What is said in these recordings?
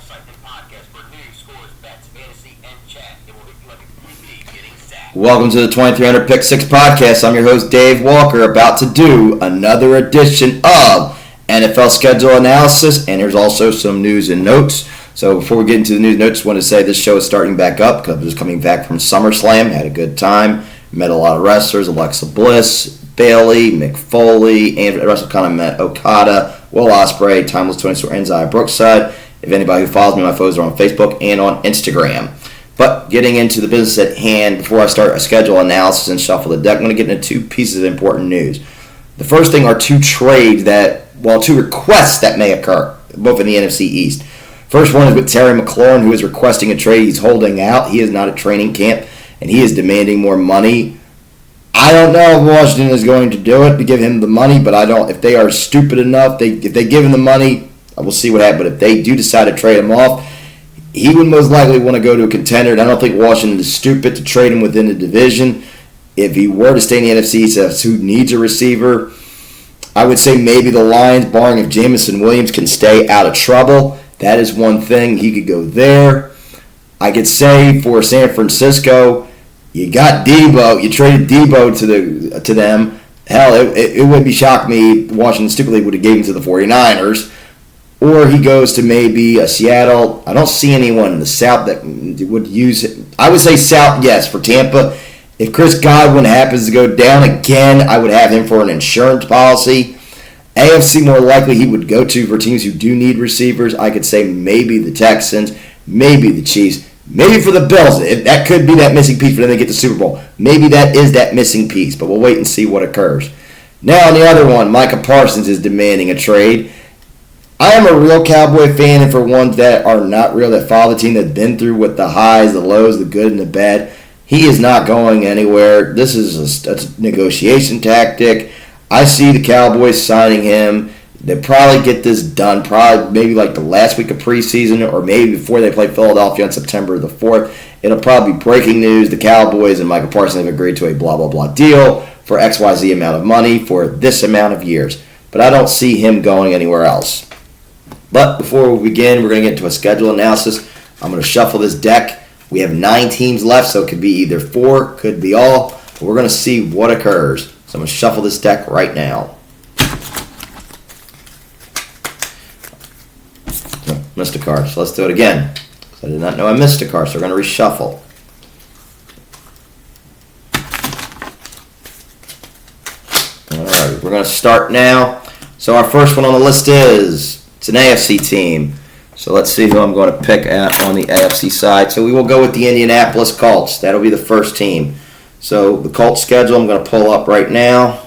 site and podcast for news, scores, bets, fantasy, and chat. It will hit you like a QB getting sacked. Welcome to the 2300 Pick 6 podcast. I'm your host, Dave Walker, about to do another edition of NFL schedule analysis, and there's also some news and notes. So before we get into the news and notes, I want to say this show is starting back up because I was coming back from SummerSlam. Had a good time. Met a lot of wrestlers, Alexa Bliss, Bayley, Mick Foley, and wrestled kind of met Okada, Will Ospreay, Timeless 24, and Zia Brookside. If anybody who follows me, my foes are on Facebook and on Instagram. But getting into the business at hand, before I start a schedule analysis and shuffle the deck, I'm going to get into two pieces of important news. The first thing are two requests that may occur, both in the NFC East. First one is with Terry McLaurin, who is requesting a trade. He's holding out. He is not at training camp, and he is demanding more money. I don't know if Washington is going to do it to give him the money, but I don't. If they are stupid enough, if they give him the money, we'll see what happens. But if they do decide to trade him off, he would most likely want to go to a contender. And I don't think Washington is stupid to trade him within the division. If he were to stay in the NFC, says who needs a receiver, I would say maybe the Lions, barring if Jameson Williams can stay out of trouble. That is one thing. He could go there. I could say for San Francisco, you got Debo. You traded Debo to them. Hell, it wouldn't be shocked me Washington stupidly would have gave him to the 49ers. Or he goes to maybe a Seattle. I don't see anyone in the South that would use it. I would say South, yes, for Tampa. If Chris Godwin happens to go down again, I would have him for an insurance policy. AFC, more likely he would go to for teams who do need receivers. I could say maybe the Texans, maybe the Chiefs, maybe for the Bills. That could be that missing piece for them to get the Super Bowl. Maybe that is that missing piece, but we'll wait and see what occurs. Now on the other one, Micah Parsons is demanding a trade. I am a real Cowboy fan, and for ones that are not real, that follow the team, that's been through with the highs, the lows, the good and the bad, he is not going anywhere. This is a negotiation tactic. I see the Cowboys signing him. They'll probably get this done probably maybe like the last week of preseason or maybe before they play Philadelphia on September the 4th. It'll probably be breaking news. The Cowboys and Michael Parsons have agreed to a blah, blah, blah deal for XYZ amount of money for this amount of years. But I don't see him going anywhere else. But before we begin, we're going to get into a schedule analysis. I'm going to shuffle this deck. We have 9 teams left, so it could be either 4, could be all. But we're going to see what occurs. So I'm going to shuffle this deck right now. Missed a card, so let's do it again. I did not know I missed a card, so we're going to reshuffle. Alright, we're going to start now. So our first one on the list it's an AFC team. So let's see who I'm going to pick at on the AFC side. So we will go with the Indianapolis Colts. That'll be the first team. So the Colts schedule I'm going to pull up right now.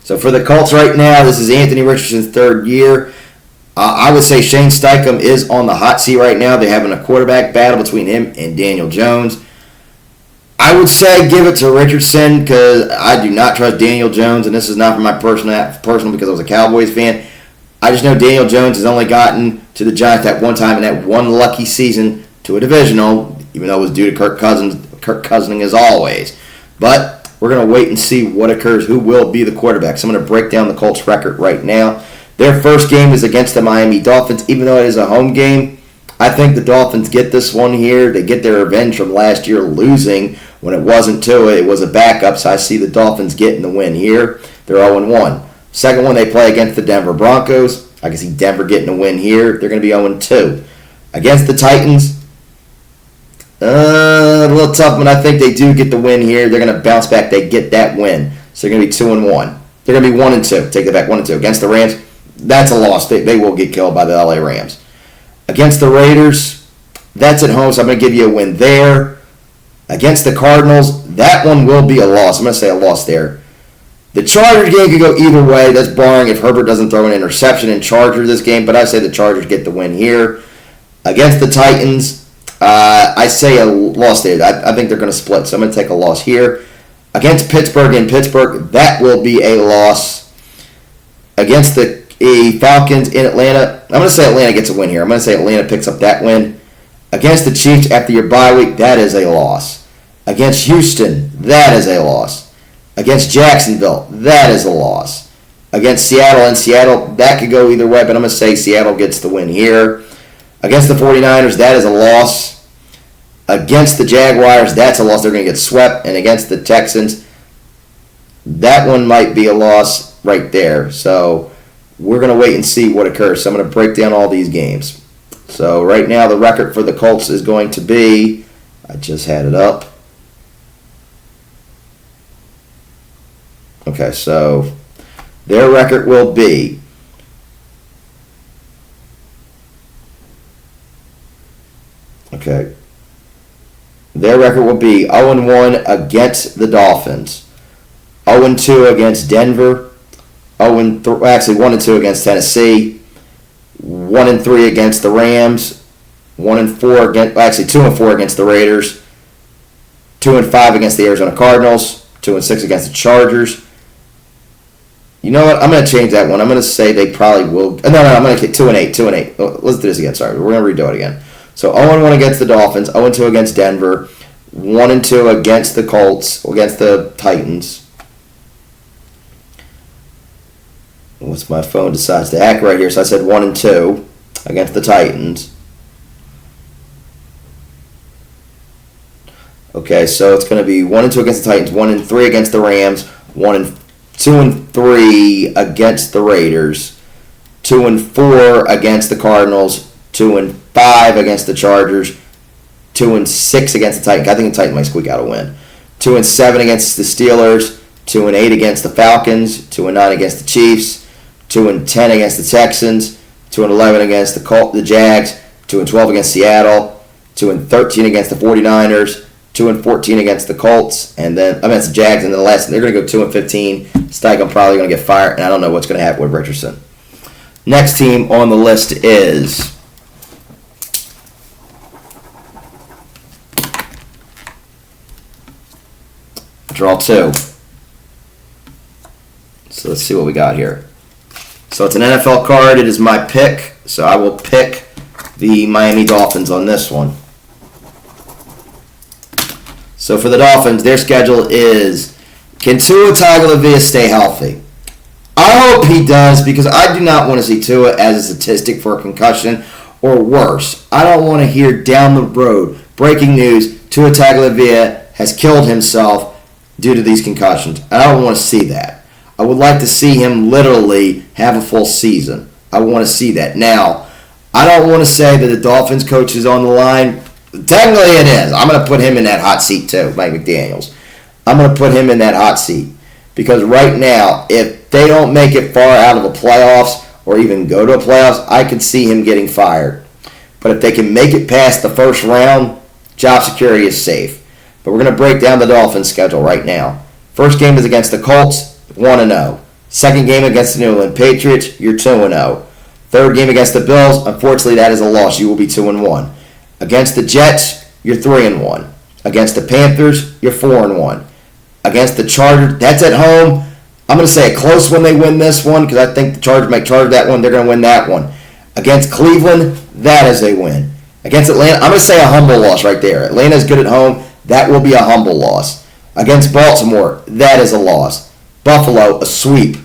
So for the Colts right now, this is Anthony Richardson's third year. I would say Shane Steichen is on the hot seat right now. They're having a quarterback battle between him and Daniel Jones. I would say give it to Richardson because I do not trust Daniel Jones, and this is not for my personal because I was a Cowboys fan. I just know Daniel Jones has only gotten to the Giants that one time in that one lucky season to a divisional, even though it was due to Kirk Cousining as always. But we're going to wait and see what occurs, who will be the quarterback. So I'm going to break down the Colts' record right now. Their first game is against the Miami Dolphins, even though it is a home game. I think the Dolphins get this one here. They get their revenge from last year losing when it wasn't to it. It was a backup, so I see the Dolphins getting the win here. They're 0-1. Second one, they play against the Denver Broncos. I can see Denver getting a win here. They're going to be 0-2. Against the Titans, a little tough, but I think they do get the win here. They're going to bounce back. They get that win. So they're going to be 2-1. They're going to be 1-2. Take it back, 1-2. Against the Rams, that's a loss. They will get killed by the LA Rams. Against the Raiders, that's at home, so I'm going to give you a win there. Against the Cardinals, that one will be a loss. I'm going to say a loss there. The Chargers game could go either way. That's barring if Herbert doesn't throw an interception in Chargers this game, but I say the Chargers get the win here. Against the Titans, I say a loss there. I think they're going to split, so I'm going to take a loss here. Against Pittsburgh in Pittsburgh, that will be a loss. Against the Falcons in Atlanta, I'm going to say Atlanta gets a win here. I'm going to say Atlanta picks up that win. Against the Chiefs after your bye week, that is a loss. Against Houston, that is a loss. Against Jacksonville, that is a loss. against Seattle. And Seattle, that could go either way, but I'm going to say Seattle gets the win here. Against the 49ers, that is a loss. Against the Jaguars, that's a loss. They're going to get swept. And against the Texans, that one might be a loss right there. So we're going to wait and see what occurs. So I'm going to break down all these games. So right now the record for the Colts is going to be, I just had it up. Okay, so their record will be Their record will be 0-1 against the Dolphins, 0-2 against Denver, 1-2 against Tennessee, 1-3 against the Rams, 2-4 against the Raiders, 2-5 against the Arizona Cardinals, 2-6 against the Chargers. You know what? I'm going to change that one. I'm going to say they probably will. No, I'm going to 2-8. Oh, let's do this again. Sorry, we're going to redo it again. So 0-1 against the Dolphins, 0-2 against Denver, 1-2 against the Colts, against the Titans. What's my phone decides to act right here? So I said 1-2 against the Titans. Okay, so it's going to be 1-2 against the Titans, 1-3 against the Rams, 2-3 against the Raiders, 2-4 against the Cardinals, 2-5 against the Chargers, 2-6 against the Titans. I think the Titans might squeak out a win. 2-7 against the Steelers, 2-8 against the Falcons, 2-9 against the Chiefs, 2-10 against the Texans, 2-11 against the Jags, 2-12 against Seattle, 2-13 against the 49ers, 2-14 against the Colts, and then against the Jags, and then the last they're going to go 2-15. Steichen probably going to get fired, and I don't know what's going to happen with Richardson. Next team on the list is draw 2. So let's see what we got here. So it's an NFL card. It is my pick, so I will pick the Miami Dolphins on this one. So for the Dolphins, their schedule is, can Tua Tagovailoa stay healthy? I hope he does, because I do not want to see Tua as a statistic for a concussion or worse. I don't want to hear down the road, breaking news, Tua Tagovailoa has killed himself due to these concussions. I don't want to see that. I would like to see him literally have a full season. I want to see that. Now, I don't want to say that the Dolphins coach is on the line. Technically it is. I'm going to put him in that hot seat too, Mike McDaniels. I'm going to put him in that hot seat. Because right now, if they don't make it far out of the playoffs or even go to a playoffs, I could see him getting fired. But if they can make it past the first round, job security is safe. But we're going to break down the Dolphins' schedule right now. First game is against the Colts, 1-0. Second game against the New England Patriots, you're 2-0. Third game against the Bills, unfortunately that is a loss. You will be 2-1. Against the Jets, you're 3-1. Against the Panthers, you're 4-1. Against the Chargers, that's at home. I'm going to say a close one they win this one, because I think the Chargers might charge that one. They're going to win that one. Against Cleveland, that is a win. Against Atlanta, I'm going to say a humble loss right there. Atlanta's good at home. That will be a humble loss. Against Baltimore, that is a loss. Buffalo, a sweep.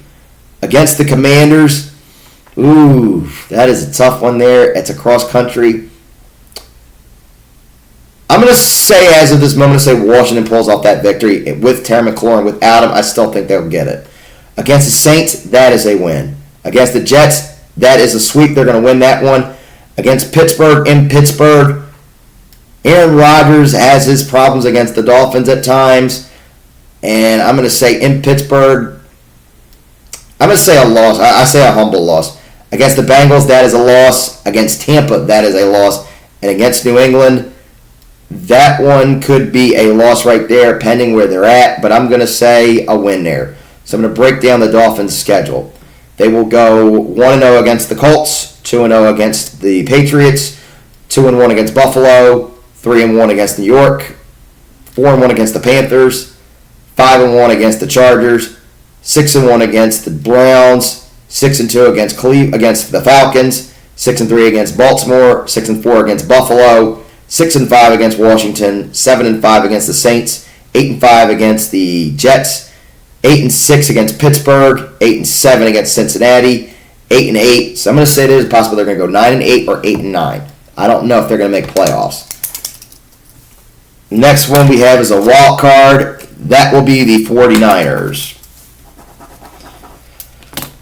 Against the Commanders, ooh, that is a tough one there. It's a cross-country. I'm going to say, as of this moment, Washington pulls off that victory. With Terry McLaurin, without him, I still think they'll get it. Against the Saints, that is a win. Against the Jets, that is a sweep. They're going to win that one. Against Pittsburgh, in Pittsburgh, Aaron Rodgers has his problems against the Dolphins at times. And I'm going to say in Pittsburgh, I'm going to say a loss. I say a humble loss. Against the Bengals, that is a loss. Against Tampa, that is a loss. And against New England, that one could be a loss right there, pending where they're at. But I'm going to say a win there. So I'm going to break down the Dolphins' schedule. They will go 1-0 against the Colts, 2-0 against the Patriots, 2-1 against Buffalo, 3-1 against New York, 4-1 against the Panthers, 5-1 against the Chargers, 6-1 against the Browns, 6-2 against the Falcons, 6-3 against Baltimore, 6-4 against Buffalo, 6-5 against Washington, 7-5 against the Saints, 8-5 against the Jets, 8-6 against Pittsburgh, 8-7 against Cincinnati, 8-8. So I'm going to say it is possible they're going to go 9-8 or 8-9. I don't know if they're going to make playoffs. The next one we have is a wild card. That will be the 49ers.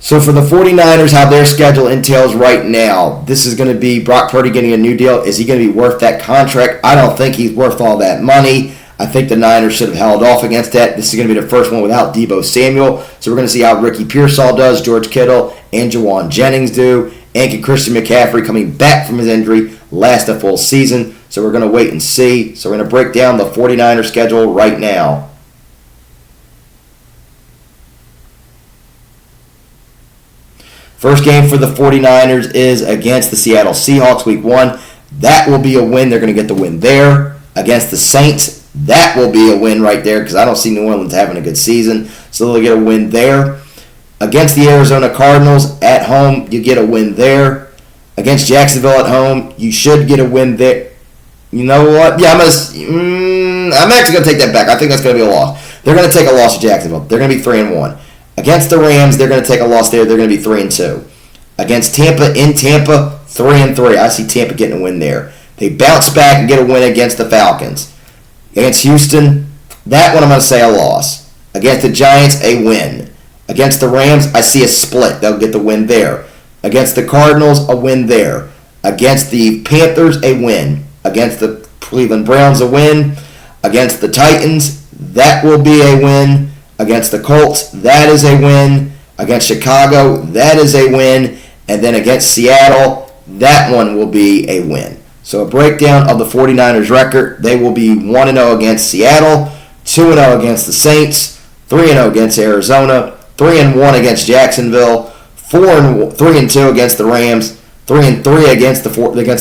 So for the 49ers, how their schedule entails right now, this is going to be Brock Purdy getting a new deal. Is he going to be worth that contract? I don't think he's worth all that money. I think the Niners should have held off against that. This is going to be the first one without Deebo Samuel. So we're going to see how Ricky Pearsall does, George Kittle, and Jawan Jennings do. And can Christian McCaffrey, coming back from his injury, last a full season? So we're going to wait and see. So we're going to break down the 49ers schedule right now. First game for the 49ers is against the Seattle Seahawks, Week 1. That will be a win. They're going to get the win there. Against the Saints, that will be a win right there because I don't see New Orleans having a good season. So they'll get a win there. Against the Arizona Cardinals, at home, you get a win there. Against Jacksonville at home, you should get a win there. You know what? Yeah, I'm actually going to take that back. I think that's going to be a loss. They're going to take a loss to Jacksonville. They're going to be 3-1. Against the Rams, they're going to take a loss there. They're going to be 3-2. Against Tampa, in Tampa, 3-3. I see Tampa getting a win there. They bounce back and get a win against the Falcons. Against Houston, that one I'm going to say a loss. Against the Giants, a win. Against the Rams, I see a split. They'll get the win there. Against the Cardinals, a win there. Against the Panthers, a win. Against the Cleveland Browns, a win. Against the Titans, that will be a win. Against the Colts, that is a win. Against Chicago, that is a win. And then against Seattle, that one will be a win. So a breakdown of the 49ers record. They will be 1-0 against Seattle, 2-0 against the Saints, 3-0 against Arizona, 3-1 against Jacksonville, 3-2 against the Rams, 3-3 against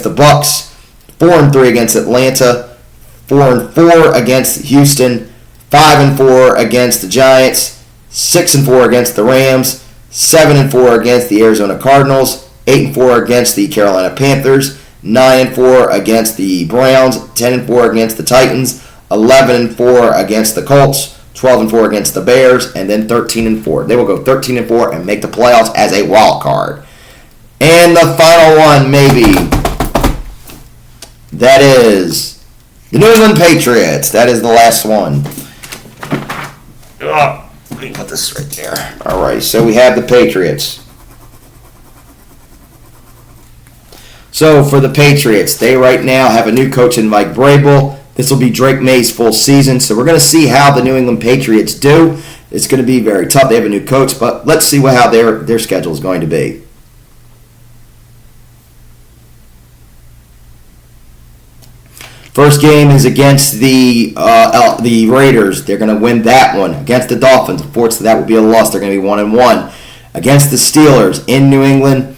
the Bucks, 4-3 against Atlanta, 4-4 against Houston, 5-4 against the Giants, 6-4 against the Rams, 7-4 against the Arizona Cardinals, 8-4 against the Carolina Panthers, 9-4 against the Browns, 10-4 against the Titans, 11-4 against the Colts, 12-4 against the Bears, and then 13-4. They will go 13-4 and make the playoffs as a wild card. And the final one, maybe, that is the New England Patriots. That is the last one. Let me put this right there. All right, so we have the Patriots. So for the Patriots, they right now have a new coach in Mike Vrabel. This will be Drake May's full season. So we're going to see how the New England Patriots do. It's going to be very tough. They have a new coach, but let's see how their schedule is going to be. First game is against the Raiders. They're going to win that one. Against the Dolphins, unfortunately, that will be a loss. They're going to be 1-1. Against the Steelers in New England,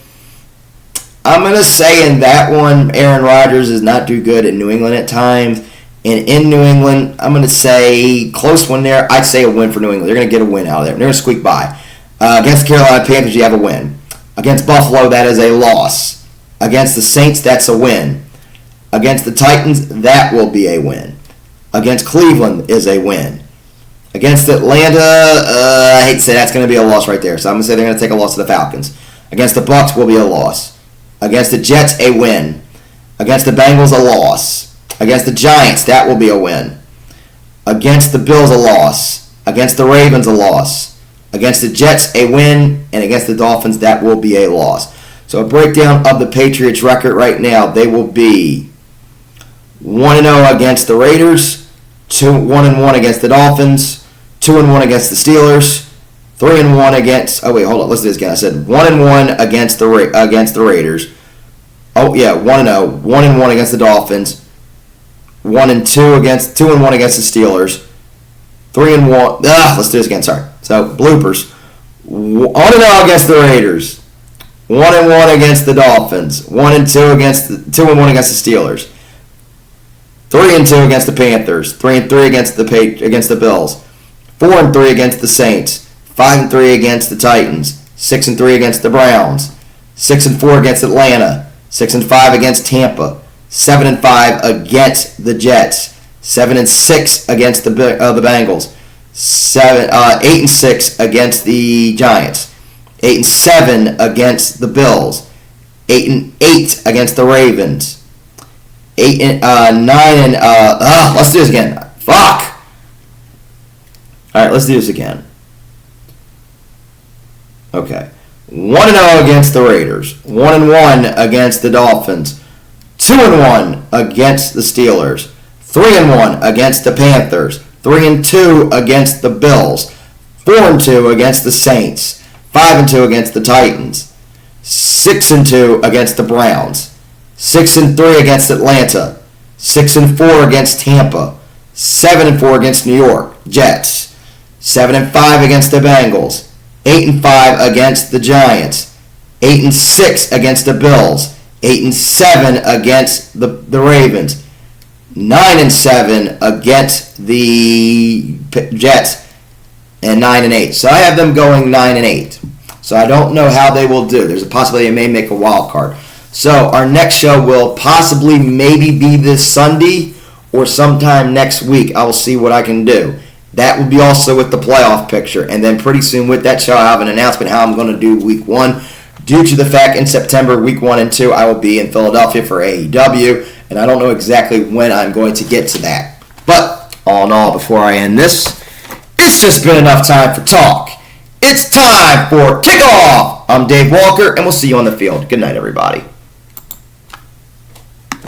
I'm going to say in that one, Aaron Rodgers does not do good in New England at times. And in New England, I'm going to say close one there. I'd say a win for New England. They're going to get a win out of there. They're going to squeak by. Against the Carolina Panthers, you have a win. Against Buffalo, that is a loss. Against the Saints, that's a win. Against the Titans, that will be a win. Against Cleveland is a win. Against Atlanta, I hate to say that's going to be a loss right there. So I'm going to say they're going to take a loss to the Falcons. Against the Bucks will be a loss. Against the Jets, a win. Against the Bengals, a loss. Against the Giants, that will be a win. Against the Bills, a loss. Against the Ravens, a loss. Against the Jets, a win. And against the Dolphins, that will be a loss. So a breakdown of the Patriots' record right now, they will be 1-0 against the Raiders, 1-1 against the Dolphins, 2-1 against the Steelers, 3-1 against. Oh wait, hold on. Let's do this again. I said 1-1 against the Raiders. Oh yeah, 1-0, 1-1 against the Dolphins, 2-1 against the Steelers, 3-1. Let's do this again. Sorry. So bloopers. 1-0 against the Raiders, 1-1 against the Dolphins, 2-1 against the Steelers, 3-2 against the Panthers, 3-3 against the Bills, 4-3 against the Saints, 5-3 against the Titans, 6-3 against the Browns, 6-4 against Atlanta, 6-5 against Tampa, 7-5 against the Jets, 7-6 against the Bengals, 8-6 against the Giants, 8-7 against the Bills, 8-8 against the Ravens, 9 and let's do this again. Fuck. All right, let's do this again. Okay, 1-0 against the Raiders, 1-1 against the Dolphins, 2-1 against the Steelers, 3-1 against the Panthers, 3-2 against the Bills, 4-2 against the Saints, 5-2 against the Titans, 6-2 against the Browns, 6-3 against Atlanta, 6-4 against Tampa, 7-4 against New York Jets, 7-5 against the Bengals, 8-5 against the Giants, 8-6 against the Bills, 8-7 against the Ravens, 9-7 against the Jets, and 9-8. So I have them going 9-8. So I don't know how they will do. There's a possibility they may make a wild card. So our next show will possibly maybe be this Sunday or sometime next week. I will see what I can do. That will be also with the playoff picture. And then pretty soon with that show, I'll have an announcement how I'm going to do week 1. Due to the fact in September, week 1 and 2, I will be in Philadelphia for AEW. And I don't know exactly when I'm going to get to that. But all in all, before I end this, it's just been enough time for talk. It's time for kickoff. I'm Dave Walker, and we'll see you on the field. Good night, everybody.